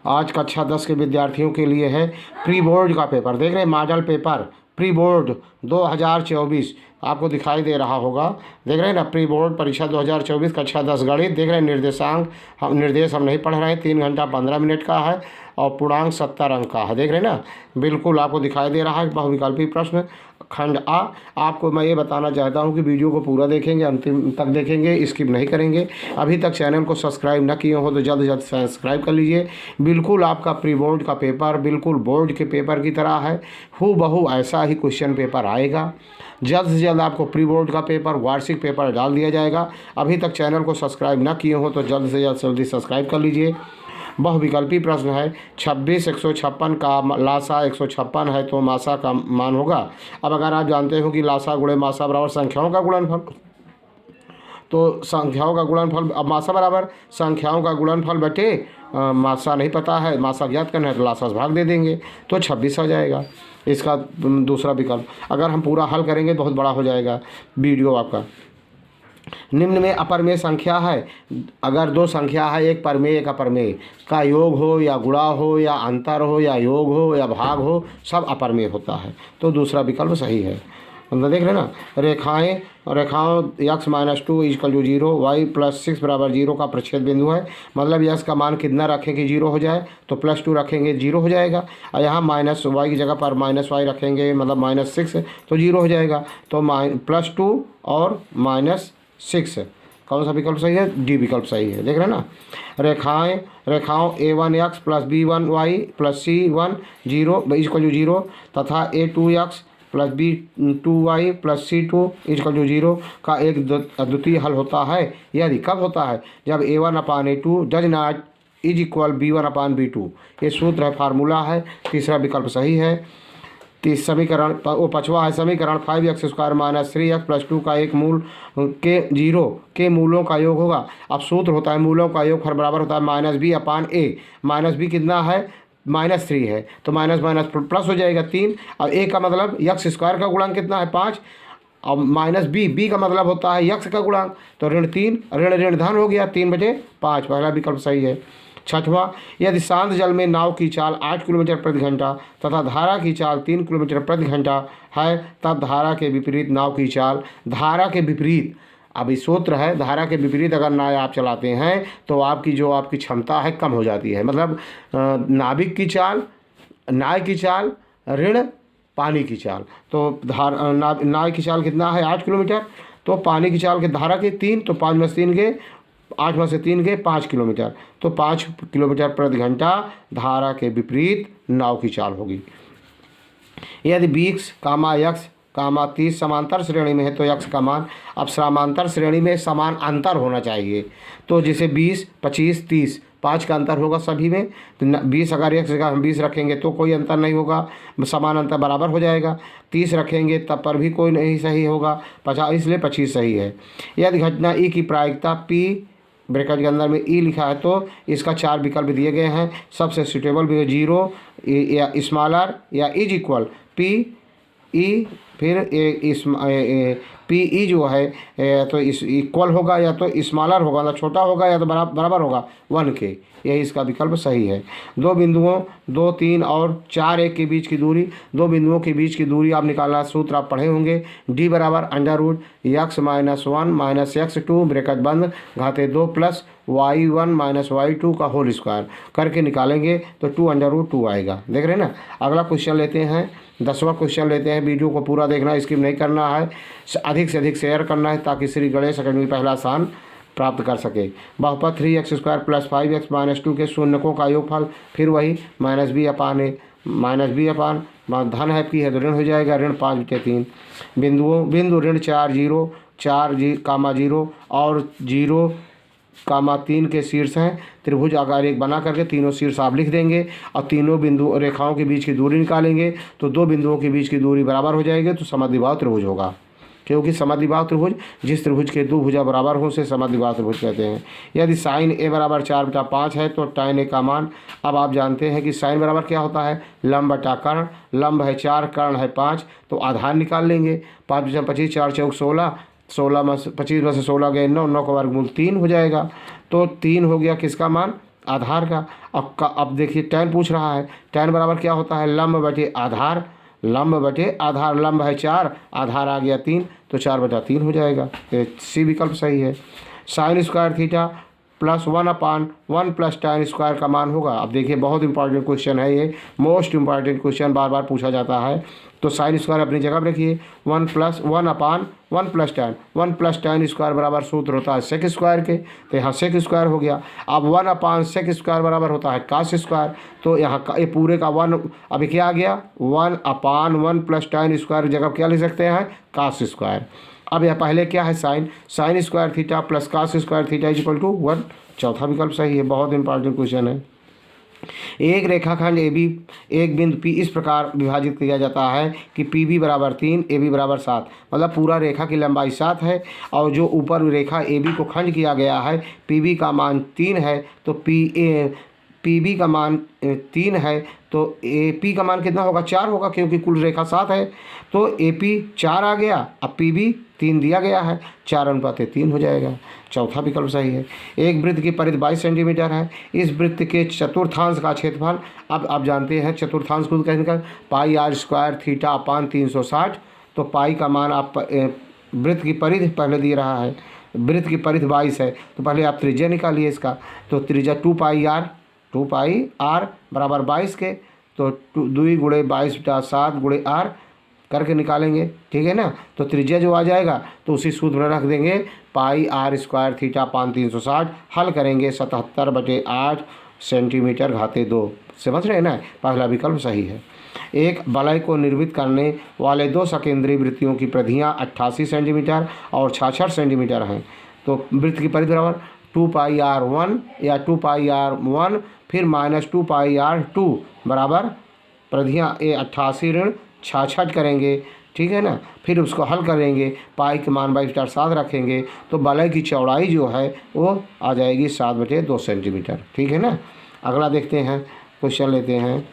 आज कक्षा 10 के विद्यार्थियों के लिए है प्री बोर्ड का पेपर। देख रहे हैं मॉडल पेपर प्री बोर्ड 2024 आपको दिखाई दे रहा होगा। देख रहे हैं ना, प्री बोर्ड परीक्षा 2024 कक्षा 10 गणित। देख रहे हैं निर्देशांक, निर्देश हम नहीं पढ़ रहे हैं। 3 घंटा 15 मिनट का है और पूर्णांक 70 अंक का है। देख रहे हैं ना, बिल्कुल आपको दिखाई दे रहा है। बहुविकल्पी प्रश्न खंड आ। आपको मैं ये बताना चाहता हूँ कि वीडियो को पूरा देखेंगे, अंतिम तक देखेंगे, स्किप नहीं करेंगे। अभी तक चैनल को सब्सक्राइब न किए हो तो जल्द से जल्द सब्सक्राइब कर लीजिए। बिल्कुल आपका प्री बोर्ड का पेपर बिल्कुल बोर्ड के पेपर की तरह है, हूबहू ऐसा ही क्वेश्चन पेपर आएगा। जल्द से जल्द आपको प्री बोर्ड का पेपर वार्षिक पेपर डाल दिया जाएगा। अभी तक चैनल को सब्सक्राइब न किए हो तो जल्द से जल्दी सब्सक्राइब कर लीजिए। बहुविकल्पी प्रश्न है 26 156 का लासा 156 है तो मासा का मान होगा। अब अगर आप जानते हो कि लासा गुणे मासा बराबर संख्याओं का गुणनफल, तो संख्याओं का गुणनफल, अब मासा बराबर संख्याओं का गुणनफल बटे मासा नहीं पता है, मासा ज्ञात करना है तो लासा से भाग दे देंगे तो 26 आ जाएगा। इसका दूसरा विकल्प अगर हम पूरा हल करेंगे बहुत बड़ा हो जाएगा वीडियो आपका। निम्न में अपरमेय संख्या है। अगर दो संख्या है, एक परमेय एक अपरमेय का योग हो या गुणा हो या अंतर हो या योग हो या भाग हो, सब अपरमेय होता है तो दूसरा विकल्प सही है। मतलब देख रहे हैं ना, रेखाओं x-2 = 0, y+6 = 0 का प्रच्छेद बिंदु है। मतलब x का मान कितना रखें कि 0 हो जाए, तो +2 रखेंगे 0 हो जाएगा। और यहाँ -y की जगह पर -y रखेंगे, मतलब -6 तो 0 हो जाएगा। तो +2 और -6 कौन सा विकल्प सही है? डी विकल्प सही है। देख रहे हैं ना, रेखाओं a1x + b1y + c1 = 0 तथा a2x + b2y + c2 = 0 का एक अद्वितीय हल होता है। यदि कब होता है? जब a1/a2 डज नॉट = b1/b2। ये सूत्र है, फार्मूला है। तीसरा विकल्प सही है। समीकरण वो पचवा है, समीकरण 5x² - 3x + 2 का एक मूल के 0 के मूलों का योग होगा। अब सूत्र होता है मूलों का योग बराबर होता है -b/a। -b कितना है? -3 है तो माइनस माइनस प्लस हो जाएगा 3। और a का मतलब x² का गुणांक कितना है? 5। और -b का मतलब होता है x का गुणांक, तो ऋण 3 ऋण धन हो गया 3/5। पहला विकल्प सही है। छठवां, यदि शांत जल में नाव की चाल 8 किलोमीटर प्रति घंटा तथा धारा की चाल 3 किलोमीटर प्रति घंटा है, तब धारा के विपरीत नाव की चाल, धारा के विपरीत, अभी सूत्र है धारा के विपरीत अगर नाव आप चलाते हैं तो आपकी क्षमता है कम हो जाती है। मतलब नाविक की चाल, नाव की चाल ऋण पानी की चाल, तो नाव की चाल कितना है? 8 किलोमीटर। तो पानी की चाल के धारा के 3, तो 5 में से 3 गए, 8 में से 3 गए 5 किलोमीटर, तो 5 किलोमीटर प्रति घंटा धारा के विपरीत नाव की चाल होगी। यदि 20, x, 30 समांतर श्रेणी में है तो x का मान, अब समांतर श्रेणी में समान अंतर होना चाहिए, तो जैसे 20, 25, 30 5 का अंतर होगा सभी में। तो 20 अगर x जगह हम 20 रखेंगे तो कोई अंतर नहीं होगा, समान अंतर बराबर हो जाएगा। 30 रखेंगे तब पर भी कोई नहीं सही होगा, 50 इसलिए 25 सही है। यदि घटना ई की प्रायिकता p ब्रैकेट के अंदर में ई लिखा है तो इसका 4 विकल्प दिए गए हैं। सबसे सूटेबल भी 0 या स्मॉलर या इज इक्वल पी ई, फिर पी ई जो है तो इस इक्वल होगा या तो स्मॉलर होगा, मतलब छोटा होगा, या तो बराबर होगा 1 के। यही इसका विकल्प सही है। दो बिंदुओं 2, 3 और 4, 1 के बीच की दूरी, दो बिंदुओं के बीच की दूरी आप निकालना, सूत्र आप पढ़े होंगे। d = x - 1 - x2 ब्रैकेट बंद घाते 2 + y1 - y2 का होल स्क्वायर करके निकालेंगे तो 2√2 आएगा। देख रहे हैं ना। अगला क्वेश्चन लेते हैं, 10वां क्वेश्चन लेते हैं। वीडियो को पूरा देखना, स्किप नहीं करना है, अधिक से अधिक शेयर करना है ताकि श्री गणेश अकेडमी पहला स्थान प्राप्त कर सके। बहुपद 3x² + 5x - 2 के शून्यकों का योगफल, फिर वही -b/a, धन है p है तो ऋण हो जाएगा, ऋण 5/3। बिंदु ऋण 4, 0, 0 और 0, 3 के शीर्ष हैं। त्रिभुज आकार एक बना करके तीनों शीर्ष आप लिख देंगे और तीनों बिंदु रेखाओं के बीच की दूरी निकालेंगे तो दो बिंदुओं के बीच की दूरी बराबर हो जाएगी, तो समद्विबाहु त्रिभुज होगा। क्योंकि समद्विबाहु त्रिभुज, जिस त्रिभुज के दो भुजा बराबर हो उसे समद्विबाहु त्रिभुज कहते हैं। यदि sin a = 4/5 है तो tan a का मान, अब आप जानते हैं कि sin बराबर क्या होता है? लंब बटा कर्ण। लंब है 4, कर्ण है 5, तो आधार निकाल लेंगे। 5 × 25 4 × 16, 16 में 25 में से 16 गए 9, 9 का वर्गमूल 3 हो जाएगा। तो 3 हो गया किसका मान? आधार का। अब देखिए tan पूछ रहा है, tan बराबर क्या होता है, लंब बटे आधार, लंब बटे आधार, लंब है 4, आधार आ गया 3, तो 4/3 हो जाएगा। सी विकल्प सही है। Sine square theta plus 1/1 plus tan square का मान होगा। अब देखिए बहुत इंपॉर्टेंट क्वेश्चन है ये, मोस्ट इंपॉर्टेंट क्वेश्चन, बार बार पूछा जाता है। तो साइन स्क्वायर अपनी जगह पर रखिए, 1 प्लस 1/1 प्लस tan स्क्वायर बराबर सूत्र होता है सेक स्क्वायर के, तो यहाँ सेक स्क्वायर हो गया। अब 1/सेक स्क्वायर बराबर होता है कास स्क्वायर, तो यहाँ का ये पूरे का 1 अभी क्या आ गया, 1/1 प्लस tan स्क्वायर जगह क्या लिख सकते हैं, कास स्क्वायर। अब यह पहले क्या है, sine square theta plus cos square theta equal to 1, चौथा विकल्प सही है। बहुत इंपॉर्टेंट क्वेश्चन है। एक रेखाखंड ए बी एक बिंदु पी इस प्रकार विभाजित किया जाता है कि पी बी बराबर 3, ए बी बराबर 7, मतलब पूरा रेखा की लंबाई 7 है और जो ऊपर रेखा ए बी को खंड किया गया है, पी बी का मान 3 है, तो पी बी का मान 3 है, तो ए पी का मान कितना होगा, 4 होगा, क्योंकि कुल रेखा 7 है, तो ए पी 4 आ गया। अब पी बी 3 दिया गया है, 4/3 हो जाएगा, चौथा विकल्प सही है। एक वृत्त की परिधि 22 सेंटीमीटर है, इस वृत्त के चतुर्थांश का क्षेत्रफल, अब आप जानते हैं चतुर्थांश को कहने का पाई आर स्क्वायर थीटा अपान 360, तो पाई का मान आप वृत्त की परिधि पहले दे रहा है, वृत्त की परिधि 22 है, तो पहले आप त्रिज्या निकालिए इसका, तो त्रिज्या 2 पाई आर बराबर 22 के, तो 2 गुणे 22/7 गुणे आर करके निकालेंगे, ठीक है ना। तो त्रिज्या जो आ जाएगा तो उसी सूत्र में रख देंगे, पाई आर स्क्वायर थीटा अपान 360, हल करेंगे 77/8 सेंटीमीटर घाते 2, समझ रहे हैं ना, पहला विकल्प सही है। एक वलय को निर्मित करने वाले 2 सकेंद्रीय वृत्तियों की परिधियाँ 88 सेंटीमीटर और 66 सेंटीमीटर हैं, तो वृत्त की परिधि बराबर 2πr1 या 2πr1 फिर माइनस 2πr2 बराबर परिधियाँ ए 88 ऋण 66 करेंगे, ठीक है ना। फिर उसको हल करेंगे, पाई के मान 22/7 रखेंगे, तो वलय की चौड़ाई जो है वो आ जाएगी 7/2 सेंटीमीटर, ठीक है ना। अगला देखते हैं, क्वेश्चन लेते हैं,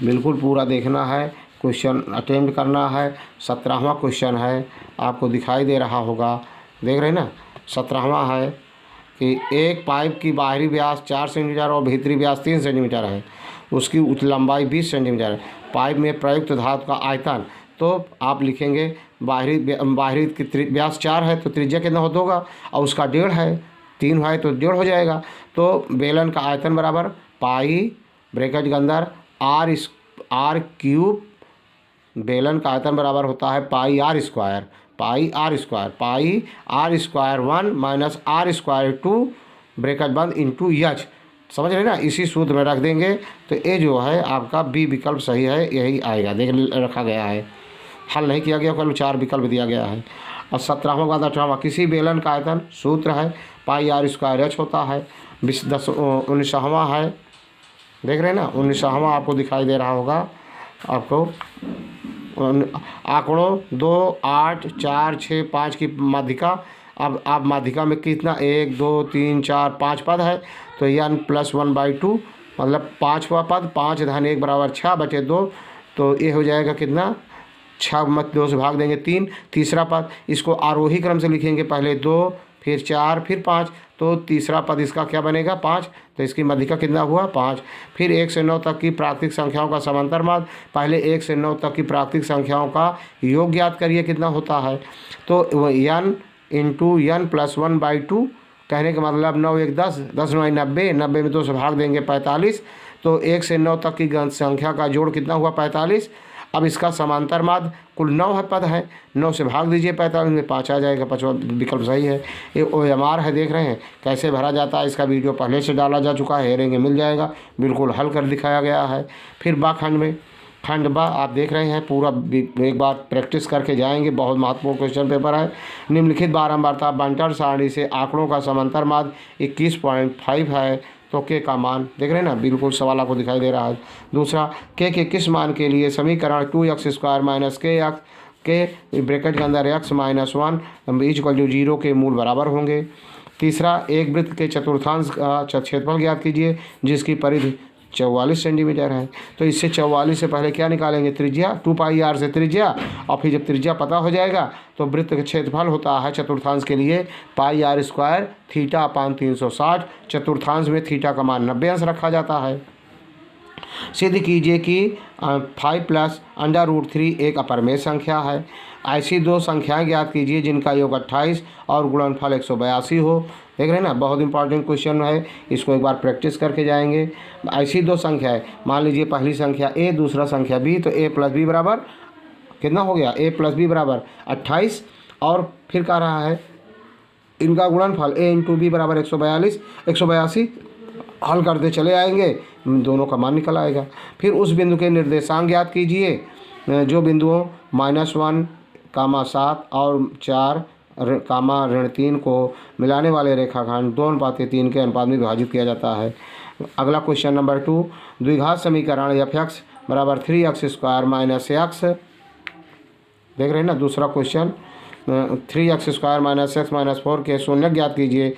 बिल्कुल पूरा देखना है, क्वेश्चन अटेम्प्ट करना है। 17वां क्वेश्चन है, आपको दिखाई दे रहा होगा, देख रहे हैं ना। 17वां है कि एक पाइप की बाहरी व्यास 4 सेंटीमीटर और भीतरी व्यास 3 सेंटीमीटर है, उसकी लंबाई 20 सेंटीमीटर है। पाइप में प्रयुक्त धातु का आयतन, तो आप लिखेंगे बाहरी व्यास 4 है तो त्रिज्या कितना होगा, और उसका 1.5 है, 3 है तो 1.5 हो जाएगा। तो बेलन का आयतन बराबर पाई ब्रैकेट के अंदर आर क्यूब, बेलन का आयतन बराबर होता है pi r square 1 minus r square 2 bracket बंद इंटू एच, समझ रहे ना, इसी सूत्र में रख देंगे, तो ये जो है आपका बी विकल्प सही है, यही आएगा, देख रखा गया है, हल नहीं किया गया, केवल 4 विकल्प दिया गया है। और 17वां बाद 18वां, किसी बेलन का आयतन सूत्र है पाई आर स्क्वायर एच होता है। 19वां है, देख रहे हैं ना, 19वां आपको दिखाई दे रहा होगा, आपको आंकड़ों 2, 8, 4, 6, 5 की माध्यिका। अब आप माध्यिका में कितना 1, 2, 3, 4, 5 पद है, तो n + 1/2 मतलब 5वां पद, 5 धन 1 बराबर 6/2, तो ये हो जाएगा कितना, 6 मत 2 से भाग देंगे 3, तीसरा पद इसको आरोही क्रम से लिखेंगे, पहले 2 फिर 4 फिर 5, तो तीसरा पद इसका क्या बनेगा 5, तो इसकी माध्यिका कितना हुआ 5। फिर 1 से 9 तक की प्राकृतिक संख्याओं का समांतर माध्य, पहले 1 से 9 तक की प्राकृतिक संख्याओं का योग ज्ञात करिए कितना होता है, तो n इंटू n + 1/2, कहने का मतलब 9 1 10, 10 9 90, 90 में 2 से भाग देंगे 45, तो 1 से 9 तक की संख्या का जोड़ कितना हुआ 45। अब इसका समांतर माध्य कुल 9 पद है, 9 से भाग दीजिए 45 में 5 आ जाएगा, 5वां विकल्प सही है। ये OMR है, देख रहे हैं कैसे भरा जाता है, इसका वीडियो पहले से डाला जा चुका है, हेरेंगे मिल जाएगा, बिल्कुल हल कर दिखाया गया है। फिर बा खंड में, खंड बा आप देख रहे हैं, पूरा एक बार प्रैक्टिस करके जाएंगे, बहुत महत्वपूर्ण क्वेश्चन पेपर है। निम्नलिखित बारंबारता बंटर सारणी से आंकड़ों का समांतर माध्य 21.5 है, तो के का मान देख रहे हैं ना, बिल्कुल सवाल आपको दिखाई दे रहा है। दूसरा, के किस मान के लिए समीकरण 2x² - kx के ब्रैकेट के अंदर x - 1 = 0 के मूल बराबर होंगे। तीसरा, एक वृत्त के चतुर्थांश का क्षेत्रफल ज्ञात कीजिए जिसकी परिधि 44 सेंटीमीटर है। तो इससे 44 से पहले क्या निकालेंगे, त्रिज्या, 2 पाई आर से त्रिज्या, और फिर जब त्रिज्या पता हो जाएगा तो वृत्त का क्षेत्रफल होता है चतुर्थांश के लिए पाई आर स्क्वायर थीटा अपान 360। चतुर्थांश में थीटा का मान 90 अंश रखा जाता है। सिद्ध कीजिए कि 5 प्लस √3 एक अपरमेय संख्या है। ऐसी दो संख्याएं ज्ञात कीजिए जिनका योग 28 और गुणनफल 182 हो। देख रहे हैं ना, बहुत इंपॉर्टेंट क्वेश्चन है, इसको एक बार प्रैक्टिस करके जाएंगे। ऐसी दो संख्याएं, मान लीजिए पहली संख्या a, दूसरा संख्या b, तो a प्लस बी बराबर कितना हो गया, a प्लस बी बराबर 28, और फिर कह रहा है इनका गुणनफल a इंटू बी बराबर 182। हल करते चले आएंगे, दोनों का मान निकल आएगा। फिर उस बिंदु के निर्देशांक ज्ञात कीजिए जो बिंदुओं -1, 7 और 4, -3 को मिलाने वाले रेखाखंड 2:3 के अनुपात में विभाजित किया जाता है। अगला क्वेश्चन नंबर 2, द्विघात समीकरण f(x) बराबर 3x² - x। देख रहे हैं ना, दूसरा क्वेश्चन 3x² - x - 4 के शून्यक ज्ञात कीजिए।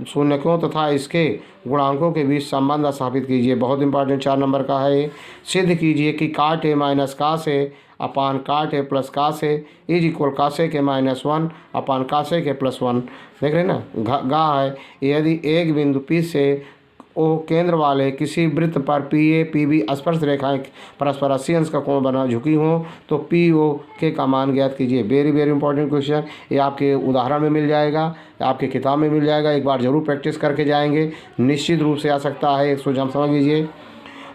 शून्यकों तथा इसके गुणांकों के बीच संबंध स्थापित कीजिए। बहुत इंपॉर्टेंट 4 नंबर का है ये। सिद्ध कीजिए कि cot a - cos a upon cot a plus cos a is equal cos a के -1 अपान cos a के +1। देख रहे हैं ना, गा है यदि एक बिंदु P से O केंद्र वाले किसी वृत्त पर PA PB स्पर्श रेखाएं परस्पर 80 अंश का कोण बना झुकी हों तो PO के का मान ज्ञात कीजिए। वेरी इंपॉर्टेंट क्वेश्चन, ये आपके उदाहरण में मिल जाएगा, आपके किताब में मिल जाएगा। एक बार जरूर प्रैक्टिस करके जाएंगे, निश्चित रूप से आ सकता है। 100 समझ लीजिए।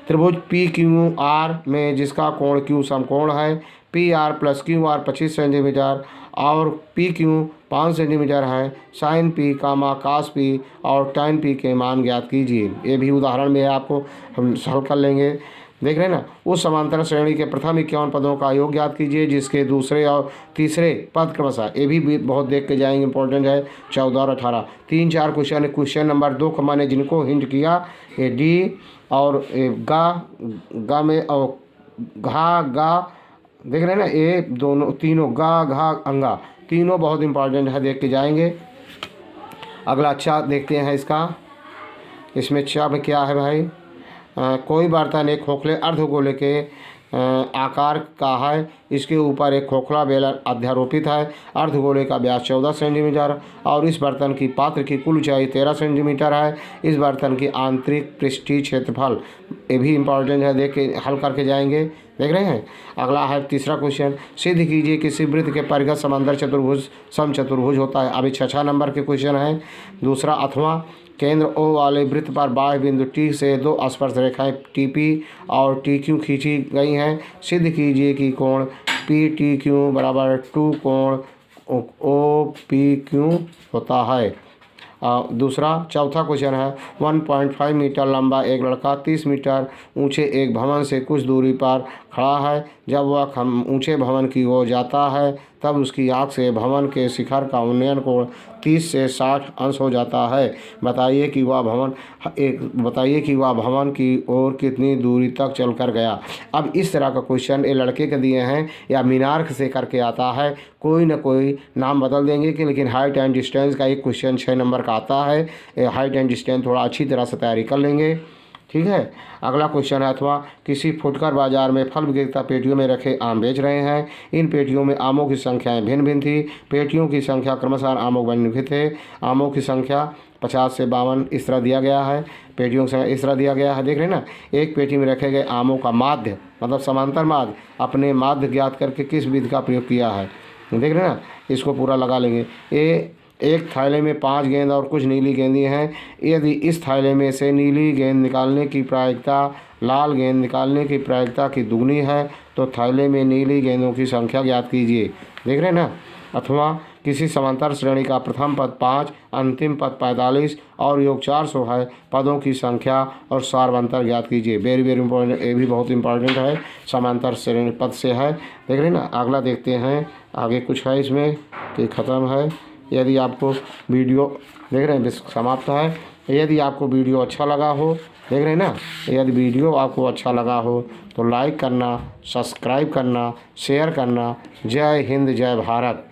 त्रिभुज PQR में जिसका कोण Q समकोण है, PR प्लस QR 25 सेंटीमीटर और PQ 5 सेंटीमीटर है, साइन P, cos P और tan P के मान ज्ञात कीजिए। ये भी उदाहरण में है, आपको हम हल कर लेंगे। देख रहे हैं ना, उस समांतर श्रेणी के प्रथम 51 पदों का योग ज्ञात कीजिए जिसके दूसरे और तीसरे पद क्रमशः, ये भी बहुत देख के जाएंगे, इंपॉर्टेंट है। 14 और 18 3-4 क्वेश्चन है। क्वेश्चन नंबर 2 का मैंने जिनको हिंट किया, ये डी और गा में और गा देख रहे हैं ना, ये दोनों तीनों घा अंगा तीनों बहुत इंपॉर्टेंट है, देख के जाएंगे। अगला अच्छा देखते हैं इसमें अच्छा में क्या है भाई। कोई बर्तन एक खोखले अर्धगोले के आकार का है, इसके ऊपर एक खोखला बेलन अध्यारोपित है। अर्धगोले का व्यास 14 सेंटीमीटर और इस बर्तन की पात्र की कुल ऊंचाई 13 सेंटीमीटर है। इस बर्तन की आंतरिक पृष्ठीय क्षेत्रफल, ये भी इंपॉर्टेंट है, देख के हल करके जाएंगे। देख रहे हैं। अगला है तीसरा क्वेश्चन, सिद्ध कीजिए किसी वृत्त के परिघ समांतर चतुर्भुज समचतुर्भुज होता है। अभी 6 नंबर के क्वेश्चन है। दूसरा, अथवा केंद्र O वाले वृत्त पर बाह्य बिंदु T से 2 स्पर्श रेखाएं TP और TQ खींची गई हैं। सिद्ध कीजिए कि कोण PTQ बराबर 2 कोण OPQ होता है। दूसरा चौथा क्वेश्चन है, 1.5 मीटर लंबा एक लड़का 30 मीटर ऊंचे एक भवन से कुछ दूरी पर खड़ा है। जब वह ऊंचे भवन की ओर जाता है तब उसकी आँख से भवन के शिखर का उन्नयन कोण 30 से 60 अंश हो जाता है। बताइए कि वह भवन की ओर कितनी दूरी तक चल कर गया। अब इस तरह का क्वेश्चन ये लड़के के दिए हैं या मीनार्क से करके आता है, कोई ना कोई नाम बदल देंगे कि, लेकिन हाइट एंड डिस्टेंस का एक क्वेश्चन 6 नंबर का आता है। हाइट एंड डिस्टेंस थोड़ा अच्छी तरह से तैयारी कर लेंगे, ठीक है। अगला क्वेश्चन है, अथवा किसी फुटकर बाजार में फल विक्रेता पेटियों में रखे आम बेच रहे हैं। इन पेटियों में आमों की संख्याएं भिन्न भिन्न थी। पेटियों की संख्या क्रमशः आमों बने थे। आमों की संख्या 50 से 52 इस तरह दिया गया है। पेटियों की संख्या इस तरह दिया गया है, देख रहे हैं ना। एक पेटी में रखे गए आमों का माध्य मतलब समांतर माध्य, अपने माध्य ज्ञात करके किस विधि का प्रयोग किया है, देख रहे हैं ना। इसको पूरा लगा लेंगे। एक थैले में 5 गेंद और कुछ नीली गेंदें हैं। यदि इस थैले में से नीली गेंद निकालने की प्रायिकता लाल गेंद निकालने की प्रायिकता की दुगनी है तो थैले में नीली गेंदों की संख्या ज्ञात कीजिए, देख रहे हैं ना। अथवा किसी समांतर श्रेणी का प्रथम पद 5, अंतिम पद 45 और योग 400 है। पदों की संख्या और सार्वंतर ज्ञात कीजिए। वेरी इंपॉर्टेंट, ये भी बहुत इंपॉर्टेंट है, समांतर श्रेणी पद से है, देख रहे हैं ना। अगला देखते हैं, आगे कुछ है इसमें कि ख़त्म है। यदि आपको वीडियो देख रहे हैं समाप्त है। यदि आपको वीडियो अच्छा लगा हो, देख रहे हैं ना, यदि वीडियो आपको अच्छा लगा हो तो लाइक करना, सब्सक्राइब करना, शेयर करना। जय हिंद, जय भारत।